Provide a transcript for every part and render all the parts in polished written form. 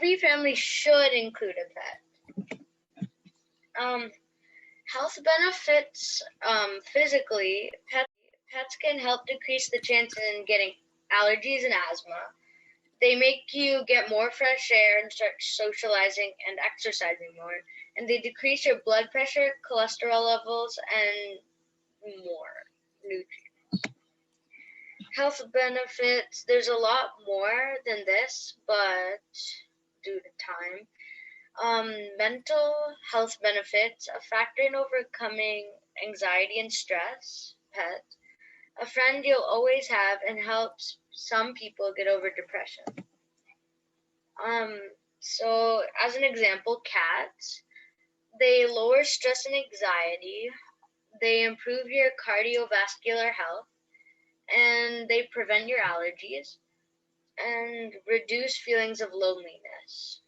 every family should include a pet. Health benefits, physically, pets can help decrease the chance in getting allergies and asthma. They make you get more fresh air and start socializing and exercising more. And they decrease your blood pressure, cholesterol levels, and more nutrients. Health benefits, there's a lot more than this, but due to time. Mental health benefits, a factor in overcoming anxiety and stress, pet. A friend you'll always have and helps some people get over depression. So as an example, cats, they lower stress and anxiety, they improve your cardiovascular health, and they prevent your allergies and reduce feelings of loneliness.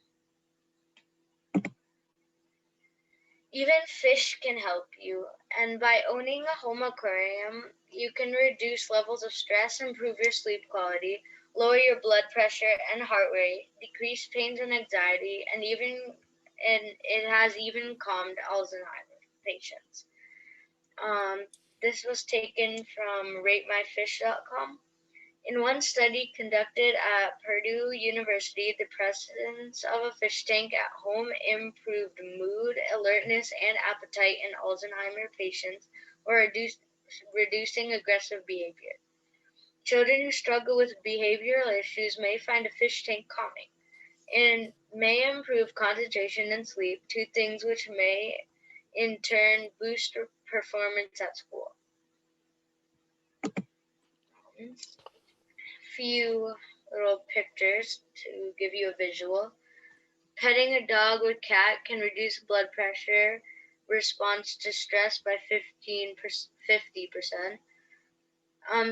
Even fish can help you, and by owning a home aquarium, you can reduce levels of stress, improve your sleep quality, lower your blood pressure and heart rate, decrease pains and anxiety, and it has even calmed Alzheimer's patients. This was taken from RateMyFish.com. In one study conducted at Purdue University, the presence of a fish tank at home improved mood, alertness, and appetite in Alzheimer's patients, or reducing aggressive behavior. Children who struggle with behavioral issues may find a fish tank calming, and may improve concentration and sleep, two things which may in turn boost performance at school. Few little pictures to give you a visual. Petting a dog or cat can reduce blood pressure response to stress by 50%.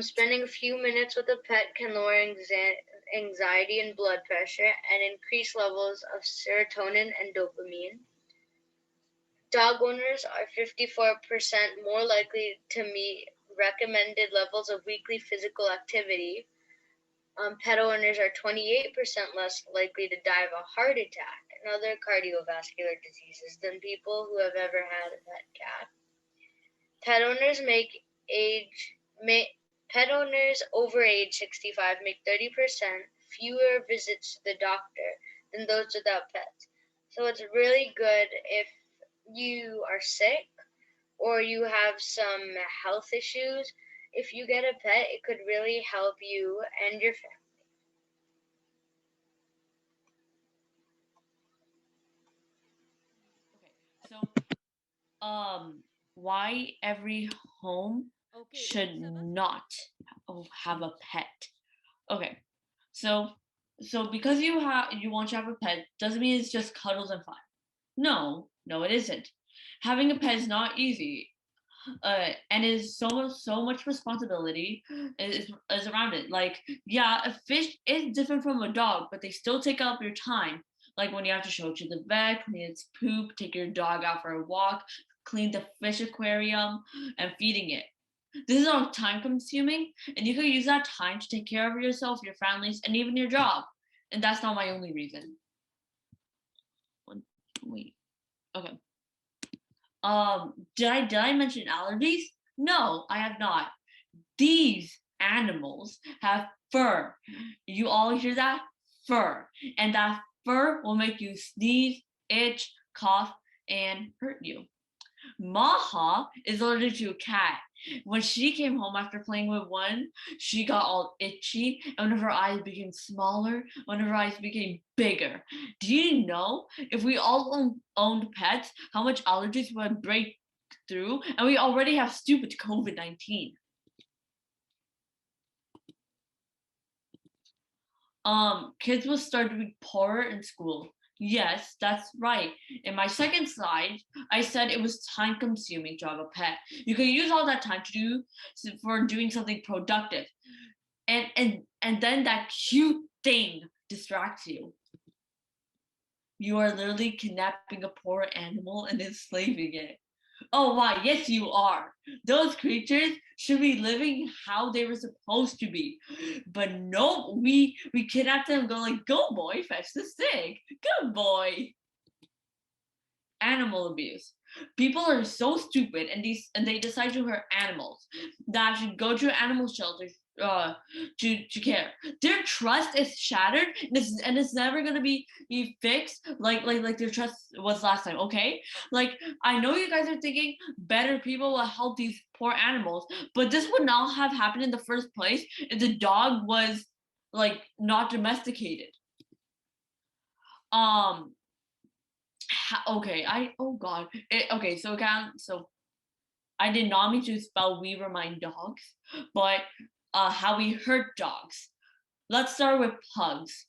Spending a few minutes with a pet can lower anxiety and blood pressure and increase levels of serotonin and dopamine. Dog owners are 54% more likely to meet recommended levels of weekly physical activity. Pet owners are 28% less likely to die of a heart attack and other cardiovascular diseases than people who have ever had a pet cat. Pet owners over age 65 make 30% fewer visits to the doctor than those without pets. So it's really good if you are sick or you have some health issues. If you get a pet, it could really help you and your family. Okay, so why every home should not have a pet? Okay, so because you want to have a pet doesn't mean it's just cuddles and fun. No, it isn't. Having a pet is not easy. And is so much responsibility is around it. Like, yeah, a fish is different from a dog, but they still take up your time. Like when you have to show it to the vet, clean its poop, take your dog out for a walk, clean the fish aquarium, and feeding it. This is all time consuming, and you could use that time to take care of yourself, your families, and even your job. And that's not my only reason. Wait. Okay. Did I mention allergies? No, I have not. These animals have fur. You all hear that? Fur. And that fur will make you sneeze, itch, cough, and hurt you. Maha is allergic to a cat. When she came home after playing with one, she got all itchy, and one of her eyes became smaller, one of her eyes became bigger. Do you know if we all owned pets, how much allergies would break through? And we already have stupid COVID-19. Kids will start to be poorer in school. Yes, that's right. In my second slide, I said it was time consuming to have a pet. You can use all that time for doing something productive. And then that cute thing distracts you. You are literally kidnapping a poor animal and enslaving it. Oh, why? Yes, you are. Those creatures should be living how they were supposed to be. But no, we kidnap them and go like, go boy, fetch the stick. Good boy. Animal abuse. People are so stupid and they decide to hurt animals that should go to animal shelters to care. Their trust is shattered and it's never gonna be fixed like their trust was last time, okay? Like I know you guys are thinking better people will help these poor animals, but this would not have happened in the first place if the dog was like not domesticated. Um okay, oh god. Okay, so again, so I did not mean to spell we remind dogs, but how we hurt dogs. Let's start with pugs.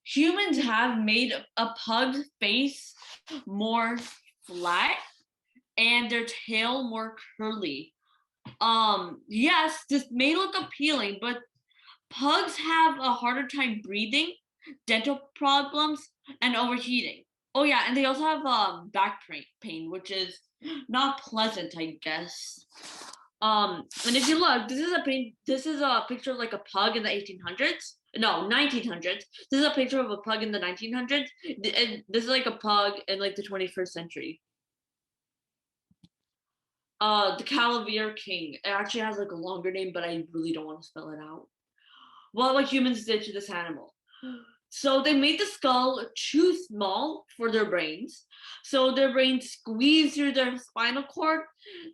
Humans have made a pug's face more flat and their tail more curly. Yes, this may look appealing, but pugs have a harder time breathing, dental problems, and overheating. Oh yeah, and they also have back pain, which is not pleasant, I guess. And if you look, this is a picture of like a pug in the 1800s. No, 1900s. This is a picture of a pug in the 1900s. And this is like a pug in like the 21st century. The Calavear King. It actually has like a longer name, but I really don't want to spell it out. What humans did to this animal. So they made the skull too small for their brains. So their brains squeezed through their spinal cord,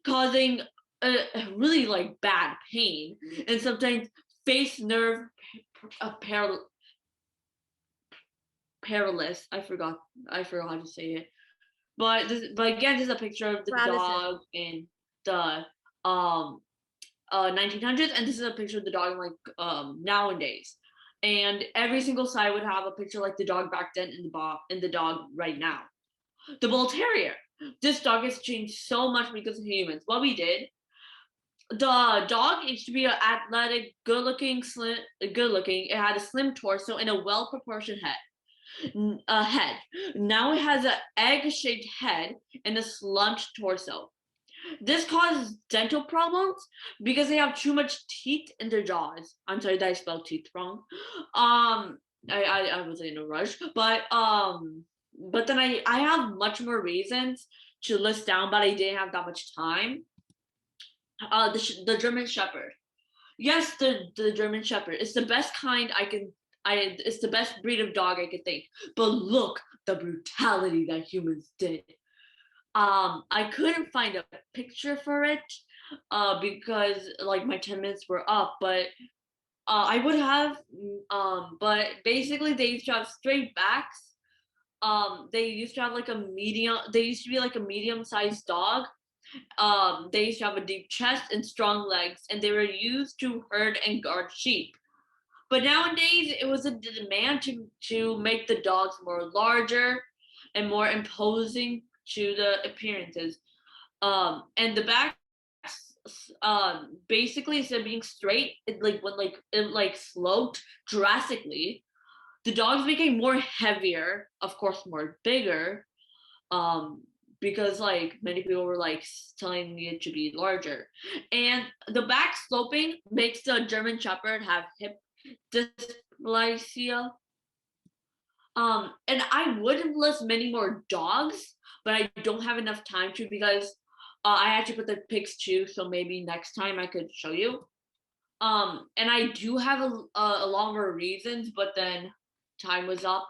causing a really like bad pain and sometimes face nerve paralysis. I forgot how to say it. But again, this is a picture of the dog in the um 1900s, and this is a picture of the dog in like nowadays. And every single side would have a picture like the dog back then and the dog right now. The bull terrier. This dog has changed so much because of humans. What we did, the dog used to be an athletic, good looking. It had a slim torso and a well proportioned head. Now it has an egg shaped head and a slumped torso. This causes dental problems because they have too much teeth in their jaws. I'm sorry that I spelled teeth wrong. I was in a rush, but then I have much more reasons to list down, but I didn't have that much time. The German Shepherd. Yes, the German Shepherd. It's the best kind I can. It's the best breed of dog I could think. But look, the brutality that humans did. I couldn't find a picture for it because like my 10 minutes were up, but I would have but basically they used to have straight backs. They used to have like a medium they used to be like a medium-sized dog. They used to have a deep chest and strong legs, and they were used to herd and guard sheep. But nowadays, it was a demand to make the dogs more larger and more imposing to the appearances. And the backs, basically instead of being straight, it sloped drastically. The dogs became more heavier, of course, more bigger. Um, because like many people were like telling it to be larger, and the back sloping makes the German Shepherd have hip dysplasia. And I would list many more dogs, but I don't have enough time to because I had to put the pics too. So maybe next time I could show you. And I do have a lot more reasons, but then time was up.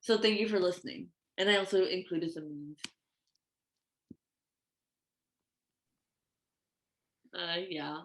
So thank you for listening. And I also included some memes. Yeah.